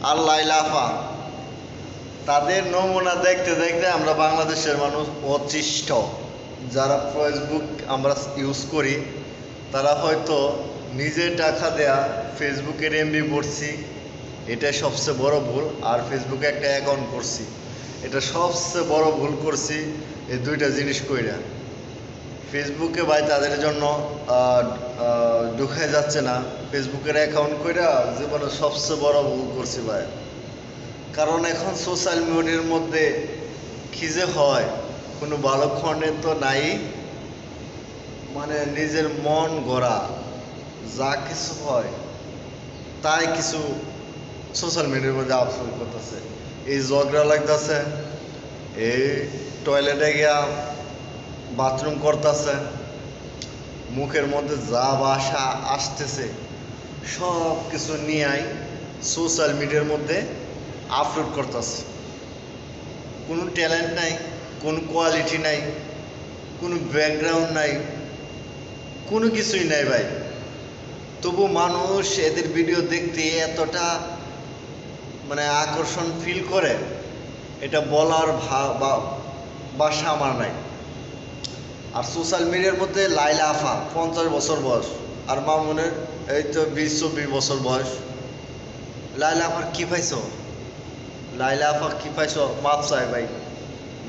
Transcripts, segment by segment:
আর লাইলাফা তাদের নমুনা দেখতে দেখতে আমরা বাংলাদেশের মানুষ অতিষ্ঠ। যারা ফেসবুক আমরা ইউজ করি তারা হয়তো নিজে টাকা দেয়া ফেসবুকের এমবি ভরছি, এটা সবচেয়ে বড় ভুল। আর ফেসবুকে একটা অ্যাকাউন্ট করছি, এটা সবচেয়ে বড় ভুল করছি। এই দুইটা জিনিস কইরা ফেসবুকে ভাই তাদের জন্য ঢুকে যাচ্ছে না। ফেসবুকের অ্যাকাউন্ট কইরা জীবনে সবচেয়ে বড় ভুল করছি ভাই। কারণ এখন সোশ্যাল মিডিয়ার মধ্যে কি যে হয় কোনো ভালো কন্টেন্ট তো নাই, মানে নিজের মন গড়া যা কিছু হয় তাই কিছু সোশ্যাল মিডিয়ার মধ্যে আপলোড করতেছে। এই ঝগড়া লাগতেছে, এই টয়লেটে গিয়া বাথরুম করতেছে, মুখের মধ্যে যা ভাষা আসতেছে সব কিছু নিয়েই সোশ্যাল মিডিয়ার মধ্যে আপলোড করতেছে। কোনো ট্যালেন্ট নাই, কোনো কোয়ালিটি নাই, কোনো ব্যাকগ্রাউন্ড নাই, কোনো কিছুই নাই ভাই। তবু মানুষ এদের ভিডিও দেখতে এতটা মানে আকর্ষণ ফিল করে, এটা বলার ভাষা আমার নাই। আর সোশ্যাল মিডিয়ার মধ্যে লাইলা আফা 50 বছর বয়স, আর মামুনের এই তো 20-24 বছর বয়স। লাইলা আফার কি পাইছো? লাইলা আফা কি পাইছো? মাপ চাই ভাই,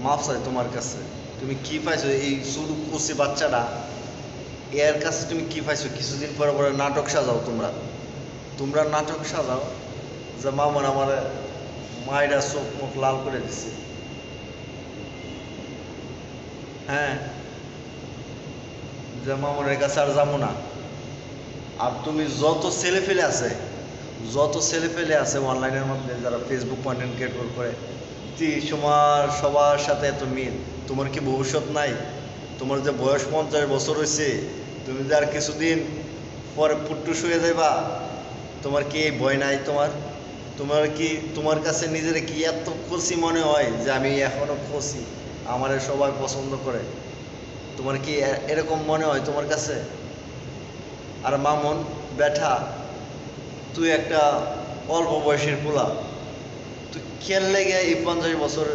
মাপ চাই তোমার কাছে। তুমি কি পাইছো? এই শুধু কুচি বাচ্চাটা এর কাছে তুমি কি পাইছো? কিছুদিন পরে পরে নাটক সাজাও, তোমরা নাটক সাজাও যে মামুন আমার মায়েরা চোখ মুখ লাল করে দিছে। হ্যাঁ, যে মামুনের কাছে আর যাবো না। আর তুমি যত ছেলে ফেলে আছে অনলাইনের মধ্যে যারা ফেসবুক কন্টেন্ট ক্রিয়েট করে, তোমার সবার সাথে এত মিল, তোমার কি ভবিষ্যৎ নাই? তোমার যে বয়স 50 বছর হয়েছে, তুমি যে আর কিছুদিন পরে পুট্টুস হয়ে যাইবা, তোমার কি এই ভয় নাই? তোমার কাছে নিজের কি এত খুশি মনে হয় যে আমি এখনো খুশি, আমারে সবাই পছন্দ করে? তোমার কি এরকম মনে হয় তোমার কাছে? আর মামুন ব্যাঠা, তুই একটা অল্প বয়সের পোলা, তুই খেললে গিয়ে এই 50 বছর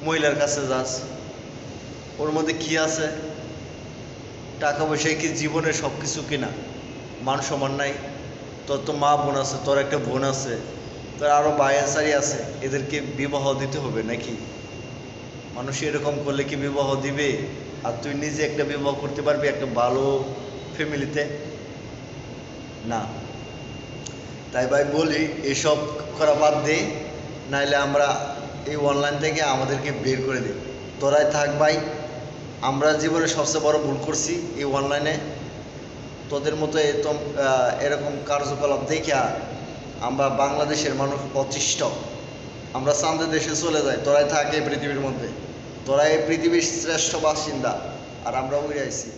মহিলার কাছে যাস? ওর মধ্যে কি আছে? টাকা পয়সায় কি জীবনে সব কিছু কিনা? মান সম্মান নাই? তোর তো মা বোন আছে, তোর একটা বোন আছে, তোর আরো ভাইয়াচারি আছে, এদেরকে বিবাহ দিতে হবে নাকি? মানুষ এরকম করলে কি বিবাহ দিবে? আর তুই নিজে একটা বিবাহ করতে পারবি একটা ভালো ফ্যামিলিতে? না। তাই ভাই বলি, এসব করা বাদ দে, নাইলে আমরা এই অনলাইন থেকে আমাদেরকে বের করে দিই। তোরাই থাক ভাই, আমরা জীবনে সবচেয়ে বড় ভুল করছি এই অনলাইনে। তোদের মতো এরকম কার্যকলাপ দেখা আমরা বাংলাদেশের মানুষ অতিষ্ঠ, আমরা চাঁদের দেশে চলে যাই। তোরাই থাক এই পৃথিবীর মধ্যে, তোরাই এই পৃথিবীর শ্রেষ্ঠ বাসিন্দা, আর আমরা উড়ে আইছি।